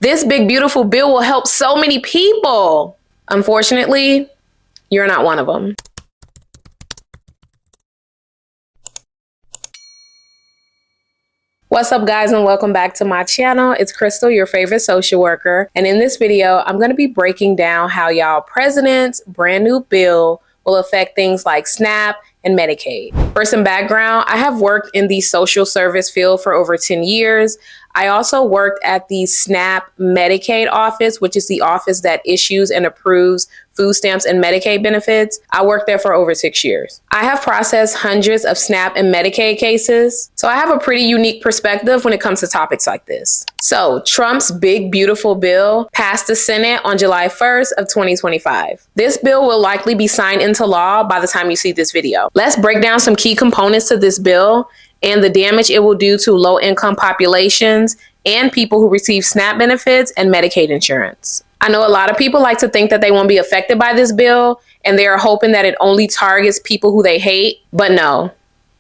This big, beautiful bill will help so many people. Unfortunately, you're not one of them. What's up, guys, and welcome back to my channel. It's Crystal, your favorite social worker. And in this video, I'm going to be breaking down how y'all president's brand new bill will affect things like SNAP and Medicaid. For some background, I have worked in the social service field for over 10 years. I also worked at the SNAP Medicaid office, which is the office that issues and approves food stamps and Medicaid benefits. I worked there for over 6 years. I have processed hundreds of SNAP and Medicaid cases, so I have a pretty unique perspective when it comes to topics like this. So, Trump's big, beautiful bill passed the Senate on July 1st of 2025. This bill will likely be signed into law by the time you see this video. Let's break down some key components to this bill and the damage it will do to low-income populations and people who receive SNAP benefits and Medicaid insurance. I know a lot of people like to think that they won't be affected by this bill, and they are hoping that it only targets people who they hate, but no,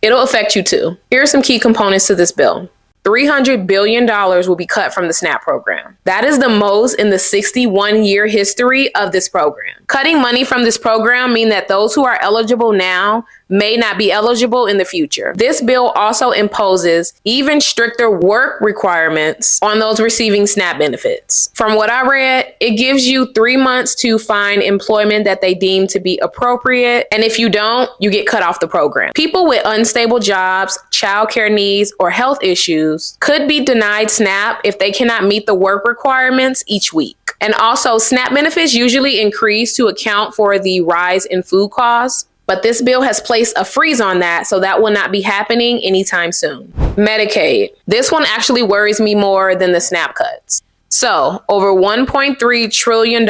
it'll affect you too. Here are some key components to this bill. $300 billion will be cut from the SNAP program. That is the most in the 61-year history of this program. Cutting money from this program means that those who are eligible now may not be eligible in the future. This bill also imposes even stricter work requirements on those receiving SNAP benefits. From what I read, it gives you 3 months to find employment that they deem to be appropriate, and if you don't, you get cut off the program. People with unstable jobs, childcare needs, or health issues could be denied SNAP if they cannot meet the work requirements each week. And also, SNAP benefits usually increase to account for the rise in food costs. But this bill has placed a freeze on that, so that will not be happening anytime soon. Medicaid. This one actually worries me more than the SNAP cuts. So, over $1.3 trillion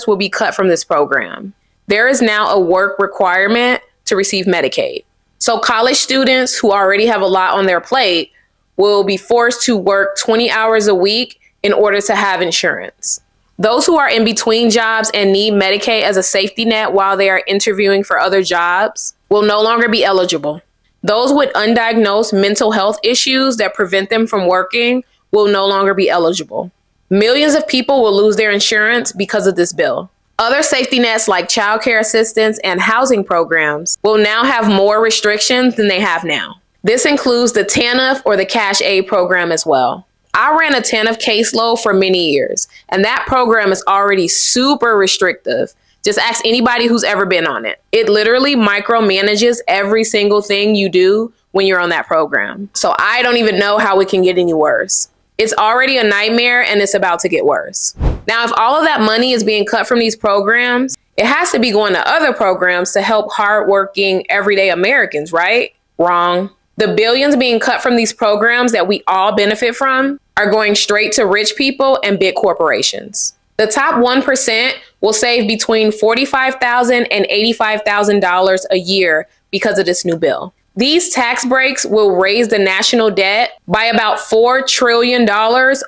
will be cut from this program. There is now a work requirement to receive Medicaid. So, college students who already have a lot on their plate will be forced to work 20 hours a week in order to have insurance. Those who are in between jobs and need Medicaid as a safety net while they are interviewing for other jobs will no longer be eligible. Those with undiagnosed mental health issues that prevent them from working will no longer be eligible. Millions of people will lose their insurance because of this bill. Other safety nets like childcare assistance and housing programs will now have more restrictions than they have now. This includes the TANF or the Cash Aid program as well. I ran a TANF caseload for many years, and that program is already super restrictive. Just ask anybody who's ever been on it. It literally micromanages every single thing you do when you're on that program. So I don't even know how it can get any worse. It's already a nightmare, and it's about to get worse. Now, if all of that money is being cut from these programs, it has to be going to other programs to help hardworking, everyday Americans, right? Wrong. The billions being cut from these programs that we all benefit from are going straight to rich people and big corporations. The top 1% will save between $45,000 and $85,000 a year because of this new bill. These tax breaks will raise the national debt by about $4 trillion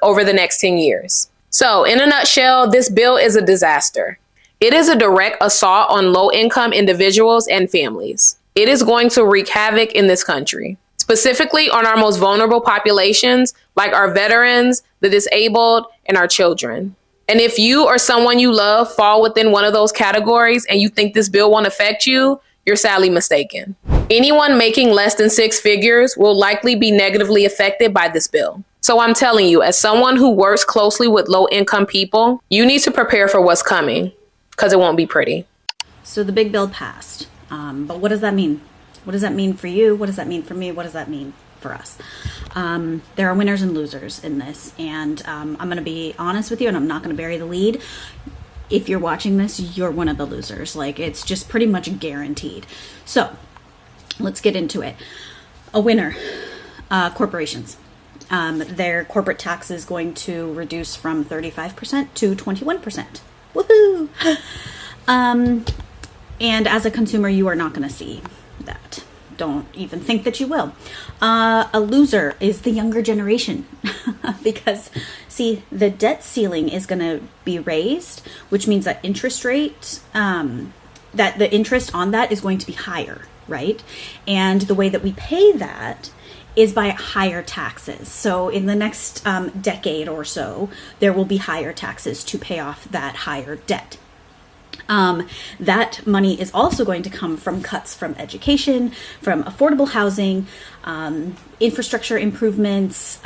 over the next 10 years. So, in a nutshell, this bill is a disaster. It is a direct assault on low-income individuals and families. It is going to wreak havoc in this country, specifically on our most vulnerable populations, like our veterans, the disabled, and our children. And if you or someone you love fall within one of those categories and you think this bill won't affect you, you're sadly mistaken. Anyone making less than 6 figures will likely be negatively affected by this bill. So I'm telling you, as someone who works closely with low-income people, you need to prepare for what's coming, because it won't be pretty. So the big bill passed. But what does that mean? What does that mean for you? What does that mean for me? What does that mean for us? There are winners and losers in this. And I'm going to be honest with you, and I'm not going to bury the lead. If you're watching this, you're one of the losers. Like, it's just pretty much guaranteed. So let's get into it. A winner, corporations. Their corporate tax is going to reduce from 35% to 21%. Woohoo! And as a consumer, you are not going to see that. Don't even think that you will. A loser is the younger generation because, see, the debt ceiling is going to be raised, which means that interest rate, that the interest on that is going to be higher, right? And the way that we pay that is by higher taxes. So in the next decade or so, there will be higher taxes to pay off that higher debt. That money is also going to come from cuts from education, from affordable housing, infrastructure improvements,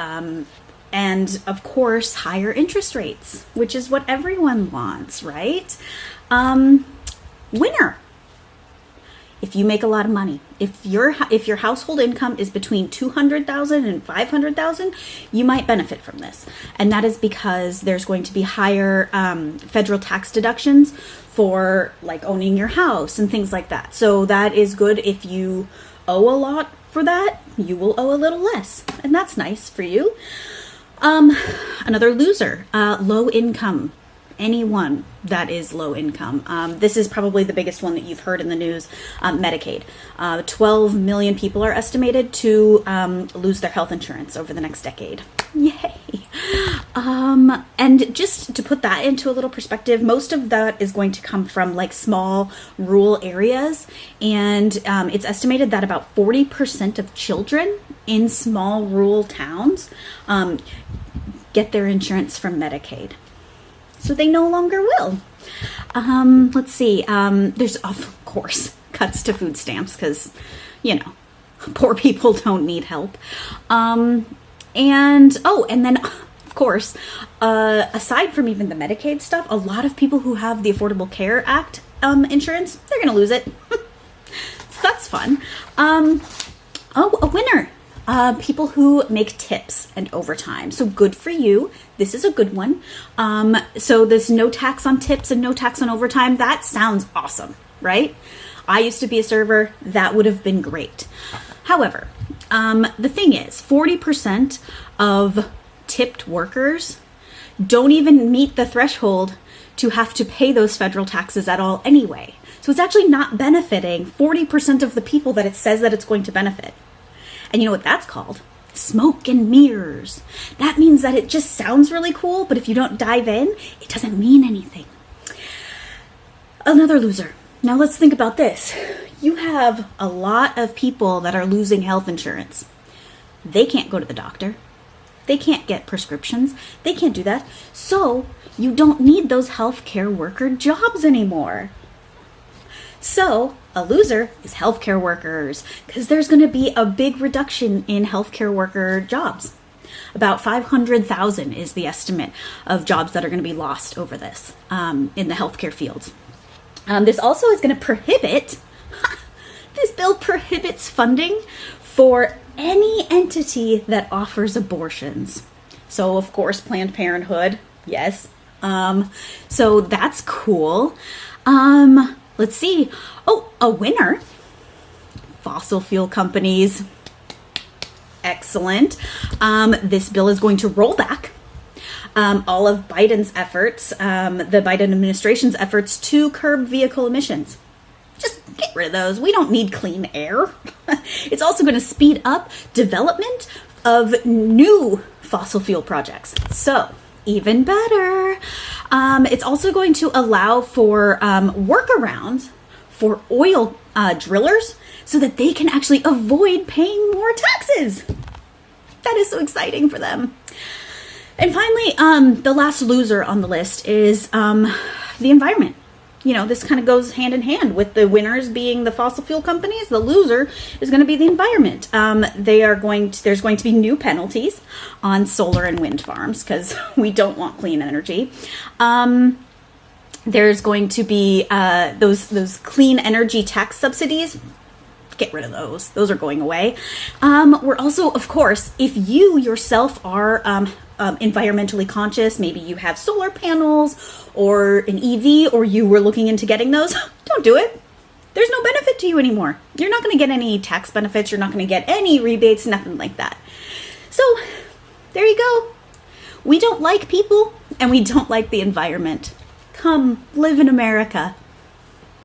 and of course, higher interest rates, which is what everyone wants, right? Winner. If you make a lot of money, if your household income is between $200,000 and $500,000, you might benefit from this. And that is because there's going to be higher federal tax deductions for like owning your house and things like that. So that is good. If you owe a lot for that, you will owe a little less. And that's nice for you. Another loser, low income. Anyone that is low income. This is probably the biggest one that you've heard in the news, Medicaid. 12 million people are estimated to lose their health insurance over the next decade. Yay! And just to put that into a little perspective, most of that is going to come from like small rural areas. And it's estimated that about 40% of children in small rural towns get their insurance from Medicaid. So they no longer will. Let's see. There's, of course, cuts to food stamps because, poor people don't need help. And then, of course, aside from even the Medicaid stuff, a lot of people who have the Affordable Care Act insurance, they're going to lose it. So that's fun. A winner. People who make tips and overtime. So good for you. This is a good one. So this no tax on tips and no tax on overtime, that sounds awesome, right? I used to be a server. That would have been great. However, the thing is, 40% of tipped workers don't even meet the threshold to have to pay those federal taxes at all anyway. So it's actually not benefiting 40% of the people that it says that it's going to benefit. And you know what that's called? Smoke and mirrors. That means that it just sounds really cool, but if you don't dive in, it doesn't mean anything. Another loser. Now let's think about this. You have a lot of people that are losing health insurance. They can't go to the doctor. They can't get prescriptions. They can't do that. So you don't need those healthcare worker jobs anymore. So a loser is healthcare workers, because there's going to be a big reduction in healthcare worker jobs. About 500,000 is the estimate of jobs that are going to be lost over this in the healthcare fields. This also is going to prohibit, this bill prohibits funding for any entity that offers abortions. So of course, Planned Parenthood, yes. So that's cool. Let's see. Oh, a winner. Fossil fuel companies. Excellent. This bill is going to roll back all of Biden's efforts, the Biden administration's efforts to curb vehicle emissions. Just get rid of those. We don't need clean air. It's also going to speed up development of new fossil fuel projects. So, even better. It's also going to allow for workarounds for oil drillers so that they can actually avoid paying more taxes. That is so exciting for them. And finally, the last loser on the list is the environment. This kind of goes hand in hand with the winners being the fossil fuel companies. The loser is going to be the environment. There's going to be new penalties on solar and wind farms because we don't want clean energy. There's going to be those clean energy tax subsidies. Get rid of those. Those are going away. We're also, of course, if you yourself are environmentally conscious, maybe you have solar panels or an EV, or you were looking into getting those, don't do it. There's no benefit to you anymore. You're not going to get any tax benefits. You're not going to get any rebates, nothing like that. So there you go. We don't like people and we don't like the environment. Come live in America.